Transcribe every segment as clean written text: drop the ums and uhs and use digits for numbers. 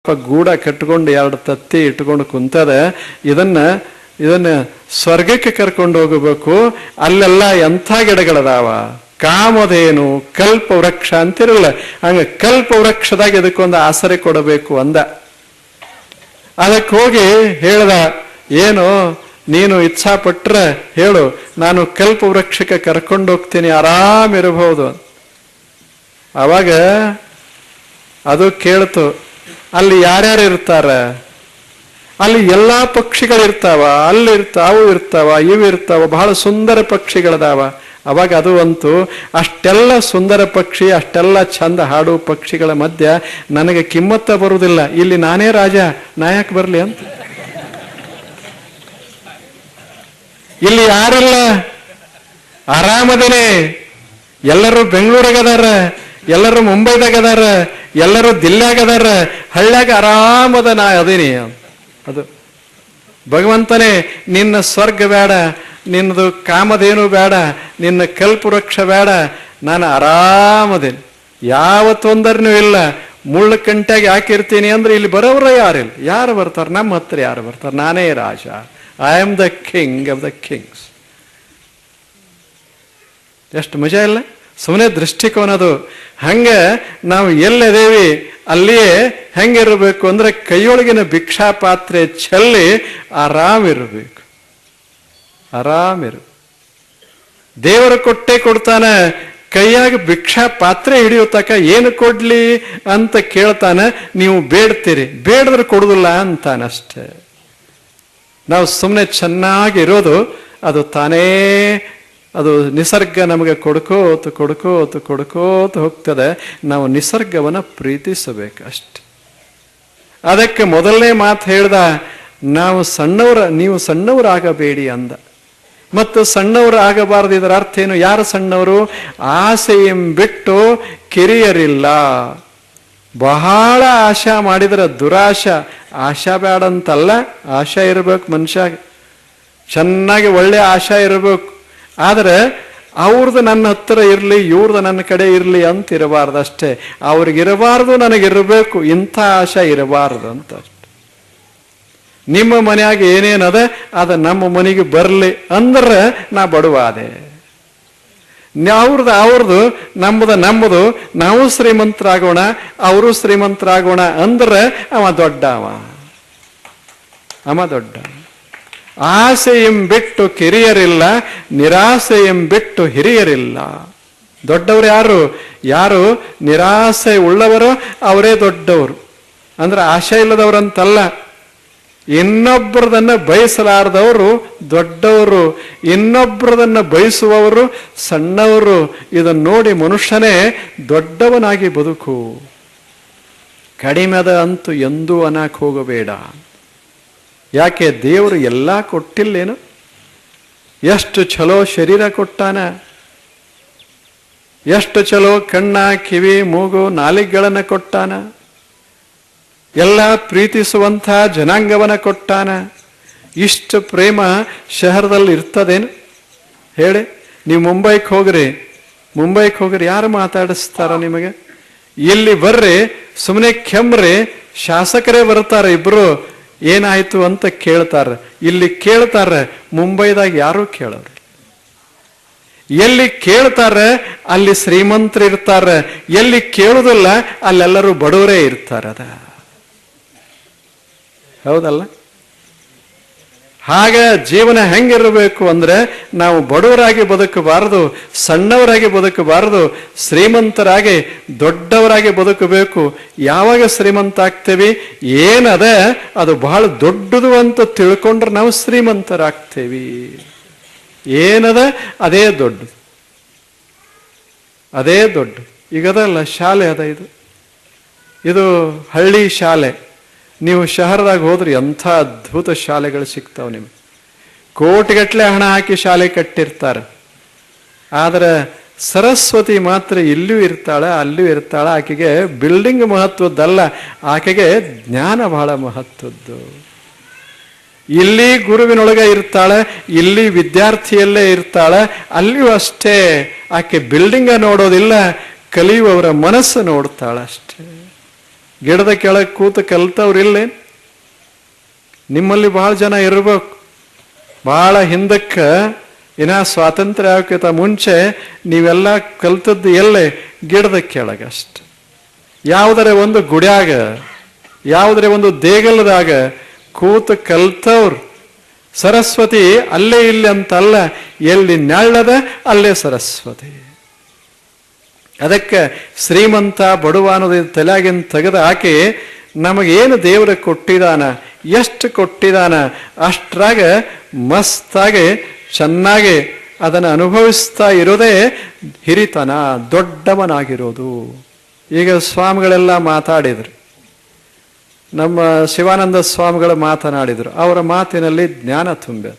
ಗೂಡ ಕಟ್ಕೊಂಡು 2 ತತ್ತಿ ಇಟ್ಕೊಂಡು ಕುಂತದ. ಇದನ್ನ ಸ್ವರ್ಗಕ್ಕೆ ಕರ್ಕೊಂಡು ಹೋಗಬೇಕು. ಅಲ್ಲೆಲ್ಲ ಎಂಥ ಗಿಡಗಳದಾವ, ಕಾಮಧೇನು ಕಲ್ಪ ವೃಕ್ಷ ಅಂತಿರಲ್ಲ, ಹಂಗ ಕಲ್ಪ ವೃಕ್ಷದಾಗ ಇದಕ್ಕೊಂದು ಆಸರೆ ಕೊಡಬೇಕು ಅಂದ. ಅದಕ್ಕೆ ಹೋಗಿ ಹೇಳ್ದ, ಏನು ನೀನು ಇಚ್ಛಾ ಪಟ್ರೆ ಹೇಳು, ನಾನು ಕಲ್ಪ ವೃಕ್ಷಕ್ಕೆ ಕರ್ಕೊಂಡು ಹೋಗ್ತೀನಿ, ಆರಾಮಿರಬಹುದು. ಅವಾಗ ಅದು ಕೇಳ್ತು, ಅಲ್ಲಿ ಯಾರ್ಯಾರು ಇರ್ತಾರ, ಅಲ್ಲಿ ಎಲ್ಲಾ ಪಕ್ಷಿಗಳಿರ್ತಾವ, ಅವು ಇರ್ತಾವ, ಇವು ಇರ್ತಾವ, ಬಹಳ ಸುಂದರ ಪಕ್ಷಿಗಳದಾವ. ಅವಾಗ ಅದು ಅಂತು, ಅಷ್ಟೆಲ್ಲ ಸುಂದರ ಪಕ್ಷಿ, ಅಷ್ಟೆಲ್ಲ ಚಂದ ಹಾಡು ಪಕ್ಷಿಗಳ ಮಧ್ಯ ನನಗೆ ಕಿಮ್ಮತ್ತ ಬರುವುದಿಲ್ಲ, ಇಲ್ಲಿ ನಾನೇ ರಾಜ, ನಾಯಕ ಬರ್ಲಿ ಅಂತ. ಇಲ್ಲಿ ಯಾರಿಲ್ಲ, ಆರಾಮದೇನೆ, ಎಲ್ಲರೂ ಬೆಂಗಳೂರಾಗದಾರ, ಎಲ್ಲರೂ ಮುಂಬೈದಾಗದಾರ, ಎಲ್ಲರೂ ದಿಲ್ಲಾಗದಾರ, ಹಳ್ಳ್ಯಾಗ ಆರಾಮದ ನಾ ಅದೀನಿ. ಅದು ಭಗವಂತನೇ, ನಿನ್ನ ಸ್ವರ್ಗ ಬೇಡ, ನಿನ್ನದು ಕಾಮಧೇನು ಬೇಡ, ನಿನ್ನ ಕಲ್ಪವೃಕ್ಷ ಬೇಡ, ನಾನು ಆರಾಮದೇನೆ, ಯಾವ ತೊಂದರೆನೂ ಇಲ್ಲ. ಮುಳ್ಳು ಕಂಟ್ಯಾಗಿ ಹಾಕಿರ್ತೀನಿ ಅಂದ್ರೆ ಇಲ್ಲಿ ಬರೋವ್ರ ಯಾರಿಲ್ಲ. ಯಾರು ಬರ್ತಾರೆ ನಮ್ಮ ಹತ್ರ, ಯಾರು ಬರ್ತಾರೆ? ನಾನೇ ರಾಜ, I am the king of the kings. ಎಷ್ಟು ಮಜಾ ಇಲ್ಲ, ಸುಮ್ಮನೆ ದೃಷ್ಟಿಕೋನದು. ಹಂಗೆ ನಾವು ಎಲ್ಲದೇವಿ ಅಲ್ಲಿಯೇ ಹೆಂಗಿರಬೇಕು ಅಂದ್ರೆ ಕೈಯೊಳಗಿನ ಭಿಕ್ಷಾ ಪಾತ್ರೆ ಚೆಲ್ಲಿ ಆರಾಮಿರಬೇಕು, ಆರಾಮಿರು. ದೇವರ ಕೊಟ್ಟೆ ಕೊಡ್ತಾನ, ಕೈಯಾಗ ಭಿಕ್ಷಾ ಪಾತ್ರೆ ಹಿಡಿಯೋ ತಕ ಏನು ಕೊಡ್ಲಿ ಅಂತ ಕೇಳ್ತಾನ. ನೀವು ಬೇಡ್ತೀರಿ, ಬೇಡದ್ರೆ ಕೊಡುದಿಲ್ಲ ಅಂತಾನಷ್ಟೇ. ನಾವು ಸುಮ್ಮನೆ ಚೆನ್ನಾಗಿರೋದು, ಅದು ತಾನೇ, ಅದು ನಿಸರ್ಗ ನಮಗೆ ಕೊಡ್ಕೋತ ಹೋಗ್ತದೆ. ನಾವು ನಿಸರ್ಗವನ್ನು ಪ್ರೀತಿಸಬೇಕು ಅಷ್ಟೆ. ಅದಕ್ಕೆ ಮೊದಲನೇ ಮಾತು ಹೇಳ್ದ, ನೀವು ಸಣ್ಣವರಾಗಬೇಡಿ ಅಂದ. ಮತ್ತು ಸಣ್ಣವರು ಆಗಬಾರದು, ಇದರ ಅರ್ಥ ಏನು? ಯಾರು ಸಣ್ಣವರು? ಆಸೆಯೆಂಬಿಟ್ಟು ಕಿರಿಯರಿಲ್ಲ. ಬಹಳ ಆಶಾ ಮಾಡಿದ್ರೆ ದುರಾಶ. ಆಶಾ ಬೇಡ ಅಂತಲ್ಲ, ಆಶಾ ಇರಬೇಕು ಮನುಷ್ಯ, ಚೆನ್ನಾಗಿ ಒಳ್ಳೆ ಆಶಾ ಇರಬೇಕು. ಆದರೆ ಅವ್ರದ್ದು ನನ್ನ ಹತ್ರ ಇರಲಿ, ಇವ್ರದ್ದು ನನ್ನ ಕಡೆ ಇರಲಿ ಅಂತ ಇರಬಾರ್ದು ಅಷ್ಟೇ. ಅವ್ರಿಗಿರಬಾರ್ದು, ನನಗಿರಬೇಕು, ಇಂಥ ಆಶಾ ಇರಬಾರ್ದು ಅಂತ ಅಷ್ಟೆ. ನಿಮ್ಮ ಮನೆಯಾಗ ಏನೇನದ ಅದು ನಮ್ಮ ಮನೆಗೆ ಬರಲಿ ಅಂದ್ರೆ ನಾ ಬಡವಾದೆ. ಅವ್ರದ್ದು ನಮ್ಮದು, ನಾವು ಶ್ರೀಮಂತರಾಗೋಣ, ಅವರು ಶ್ರೀಮಂತರಾಗೋಣ ಅಂದ್ರೆ ಅವ ದೊಡ್ಡ. ಆಸೆಯೆಂಬಿಟ್ಟು ಕಿರಿಯರಿಲ್ಲ, ನಿರಾಸೆಯೆಂಬಿಟ್ಟು ಹಿರಿಯರಿಲ್ಲ. ದೊಡ್ಡವರು ಯಾರು ನಿರಾಸೆ ಉಳ್ಳವರು ಅವರೇ ದೊಡ್ಡವರು. ಅಂದ್ರೆ ಆಶೆ ಇಲ್ಲದವರಂತಲ್ಲ. ಇನ್ನೊಬ್ಬರದನ್ನ ಬಯಸಲಾರದವರು ದೊಡ್ಡವರು, ಇನ್ನೊಬ್ಬರದನ್ನ ಬಯಸುವವರು ಸಣ್ಣವರು. ಇದನ್ನು ನೋಡಿ ಮನುಷ್ಯನೇ ದೊಡ್ಡವನಾಗಿ ಬದುಕು. ಕಡಿಮೆದ ಅಂತೂ ಎಂದೂ ಅನ್ನಕ್ಕೆ ಹೋಗಬೇಡ. ಯಾಕೆ? ದೇವರು ಎಲ್ಲ ಕೊಟ್ಟಿಲ್ಲೇನು? ಎಷ್ಟು ಚಲೋ ಶರೀರ ಕೊಟ್ಟಾನ, ಎಷ್ಟು ಚಲೋ ಕಣ್ಣ, ಕಿವಿ, ಮೂಗು, ನಾಲಿಗೆಗಳನ್ನು ಕೊಟ್ಟಾನ, ಎಲ್ಲ ಪ್ರೀತಿಸುವಂಥ ಜನಾಂಗವನ್ನ ಕೊಟ್ಟಾನ. ಇಷ್ಟು ಪ್ರೇಮ ಶಹರದಲ್ಲಿ ಇರ್ತದೇನು ಹೇಳಿ? ನೀವು ಮುಂಬೈಗೆ ಹೋಗ್ರಿ, ಯಾರು ಮಾತಾಡಿಸ್ತಾರ ನಿಮಗೆ? ಇಲ್ಲಿ ಬರ್ರಿ, ಸುಮ್ಮನೆ ಕೆಮ್ರಿ, ಶಾಸಕರೇ ಬರ್ತಾರೆ, ಇಬ್ರು ಏನಾಯ್ತು ಅಂತ ಕೇಳ್ತಾರ. ಇಲ್ಲಿ ಕೇಳ್ತಾರ, ಮುಂಬೈದಾಗ ಯಾರು ಕೇಳೋರು. ಎಲ್ಲಿ ಕೇಳ್ತಾರೆ ಅಲ್ಲಿ ಶ್ರೀಮಂತರು ಇರ್ತಾರೆ, ಎಲ್ಲಿ ಕೇಳುದಿಲ್ಲ ಅಲ್ಲೆಲ್ಲರೂ ಬಡವರೇ ಇರ್ತಾರ. ಹೌದಲ್ಲ? ಹಾಗ ಜೀವನ ಹೆಂಗಿರಬೇಕು ಅಂದ್ರೆ, ನಾವು ಬಡವರಾಗಿ ಬದುಕಬಾರದು, ಸಣ್ಣವರಾಗಿ ಬದುಕಬಾರದು, ಶ್ರೀಮಂತರಾಗಿ ದೊಡ್ಡವರಾಗಿ ಬದುಕಬೇಕು. ಯಾವಾಗ ಶ್ರೀಮಂತ ಆಗ್ತೇವಿ? ಏನದ ಅದು ಬಹಳ ದೊಡ್ಡದು ಅಂತ ತಿಳ್ಕೊಂಡ್ರೆ ನಾವು ಶ್ರೀಮಂತರಾಗ್ತೇವಿ. ಏನದ ಅದೇ ದೊಡ್ಡ. ಈಗದಲ್ಲ, ಶಾಲೆ ಅದ, ಇದು ಹಳ್ಳಿ ಶಾಲೆ. ನೀವು ಶಹರದಾಗ ಹೋದ್ರೆ ಎಂಥ ಅದ್ಭುತ ಶಾಲೆಗಳು ಸಿಗ್ತಾವೆ ನಿಮಗೆ. ಕೋಟಿಗಟ್ಟಲೆ ಹಣ ಹಾಕಿ ಶಾಲೆ ಕಟ್ಟಿರ್ತಾರೆ. ಆದರೆ ಸರಸ್ವತಿ ಮಾತ್ರ ಇಲ್ಲೂ ಇರ್ತಾಳೆ, ಅಲ್ಲೂ ಇರ್ತಾಳೆ. ಆಕೆಗೆ ಬಿಲ್ಡಿಂಗ್ ಮಹತ್ವದ್ದಲ್ಲ, ಆಕೆಗೆ ಜ್ಞಾನ ಬಹಳ ಮಹತ್ವದ್ದು. ಇಲ್ಲಿ ಗುರುವಿನೊಳಗೆ ಇರ್ತಾಳೆ, ಇಲ್ಲಿ ವಿದ್ಯಾರ್ಥಿಯಲ್ಲೇ ಇರ್ತಾಳೆ, ಅಲ್ಲಿಯೂ ಅಷ್ಟೇ. ಆಕೆ ಬಿಲ್ಡಿಂಗ ನೋಡೋದಿಲ್ಲ, ಕಲಿಯುವವರ ಮನಸ್ಸು ನೋಡ್ತಾಳೆ ಅಷ್ಟೇ. ಗಿಡದ ಕೆಳಗೆ ಕೂತು ಕಲ್ತವ್ರಿಲ್ಲೇ? ನಿಮ್ಮಲ್ಲಿ ಬಹಳ ಜನ ಇರ್ಬೇಕು. ಬಹಳ ಹಿಂದಕ್ಕೆ ಇನ್ನ ಸ್ವಾತಂತ್ರ್ಯ ಆಗೋಕ್ಕಿಂತ ಮುಂಚೆ ನೀವೆಲ್ಲ ಕಲ್ತದ್ದು ಎಲ್ಲೇ? ಗಿಡದ ಕೆಳಗಷ್ಟೆ. ಯಾವುದರ ಒಂದು ಗುಡ್ಯಾಗ, ಯಾವುದರ ಒಂದು ದೇಗಲದಾಗ ಕೂತು ಕಲ್ತವ್ರು. ಸರಸ್ವತಿ ಅಲ್ಲೇ ಇಲ್ಲಿ ಅಂತಲ್ಲ, ಎಲ್ಲಿ ನೆಳ್ಳದ ಅಲ್ಲೇ ಸರಸ್ವತಿ. ಅದಕ್ಕೆ ಶ್ರೀಮಂತ ಬಡವ ಅನ್ನೋದು ತಲೆಯಾಗಿನ ತೆಗೆದು ಹಾಕಿ ನಮಗೇನು ದೇವರ ಕೊಟ್ಟಿದಾನ, ಎಷ್ಟು ಕೊಟ್ಟಿದಾನ ಅಷ್ಟ್ರಾಗ ಮಸ್ತಾಗಿ ಚೆನ್ನಾಗಿ ಅದನ್ನು ಅನುಭವಿಸ್ತಾ ಇರೋದೇ ಹಿರಿತನ, ದೊಡ್ಡವನಾಗಿರೋದು. ಈಗ ಸ್ವಾಮಿಗಳೆಲ್ಲ ಮಾತಾಡಿದ್ರು, ನಮ್ಮ ಶಿವಾನಂದ ಸ್ವಾಮಿಗಳು ಮಾತನಾಡಿದರು. ಅವರ ಮಾತಿನಲ್ಲಿ ಜ್ಞಾನ ತುಂಬಿದೆ.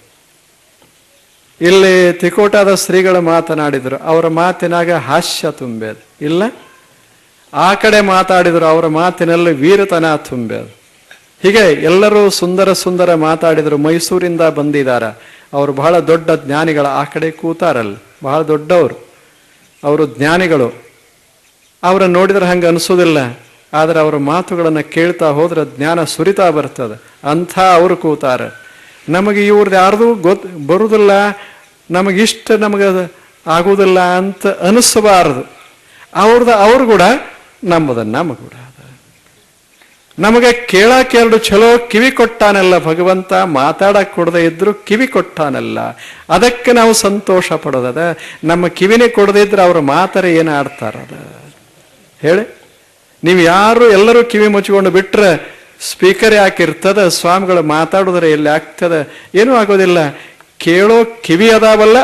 ಇಲ್ಲಿ ತಿಕೋಟಾದ ಶ್ರೀಗಳು ಮಾತನಾಡಿದರು, ಅವರ ಮಾತಿನಾಗ ಹಾಸ್ಯ ತುಂಬೇದು ಇಲ್ಲ. ಆ ಕಡೆ ಮಾತಾಡಿದರು, ಅವರ ಮಾತಿನಲ್ಲಿ ವೀರತನ ತುಂಬೇದು. ಹೀಗೆ ಎಲ್ಲರೂ ಸುಂದರ ಸುಂದರ ಮಾತಾಡಿದರು. ಮೈಸೂರಿಂದ ಬಂದಿದ್ದಾರೆ, ಅವರು ಬಹಳ ದೊಡ್ಡ ಜ್ಞಾನಿಗಳು. ಆ ಕಡೆ ಕೂತಾರಲ್ಲ, ಬಹಳ ದೊಡ್ಡವರು, ಅವರು ಜ್ಞಾನಿಗಳು. ಅವರನ್ನು ನೋಡಿದ್ರೆ ಹಂಗೆ ಅನಿಸೋದಿಲ್ಲ, ಆದರೆ ಅವರ ಮಾತುಗಳನ್ನು ಕೇಳ್ತಾ ಹೋದ್ರೆ ಜ್ಞಾನ ಸುರಿತಾ ಬರ್ತದೆ. ಅಂಥ ಅವರು ಕೂತಾರೆ. ನಮಗೆ ಇವ್ರದ್ದು ಯಾರ್ದು ಬರುವುದಿಲ್ಲ, ನಮಗಿಷ್ಟ ನಮಗೆ ಆಗುವುದಿಲ್ಲ ಅಂತ ಅನಿಸಬಾರದು. ಅವ್ರು ಕೂಡ ನಮ್ಮದ ನಮಗೂ ಕೂಡ ನಮಗೆ ಕೇಳಕ್ಕೆ ಎರಡು ಚಲೋ ಕಿವಿ ಕೊಟ್ಟಾನಲ್ಲ ಭಗವಂತ. ಮಾತಾಡಕ್ಕೆ ಕೊಡದೆ ಇದ್ರು ಕಿವಿ ಕೊಟ್ಟಾನಲ್ಲ, ಅದಕ್ಕೆ ನಾವು ಸಂತೋಷ ಪಡೋದದ. ನಮ್ಮ ಕಿವಿನೇ ಕೊಡದೇ ಇದ್ರೆ ಅವ್ರ ಮಾತಾರೆ ಏನು ಆಡ್ತಾರದ ಹೇಳಿ. ನೀವು ಯಾರು ಎಲ್ಲರೂ ಕಿವಿ ಮುಚ್ಕೊಂಡು ಬಿಟ್ರೆ ಸ್ಪೀಕರ್ ಯಾಕಿರ್ತದ? ಸ್ವಾಮಿಗಳು ಮಾತಾಡಿದ್ರೆ ಎಲ್ಲಿ ಆಗ್ತದೆ? ಏನೂ ಆಗೋದಿಲ್ಲ. ಕೇಳೋ ಕಿವಿ ಅದಾವಲ್ಲ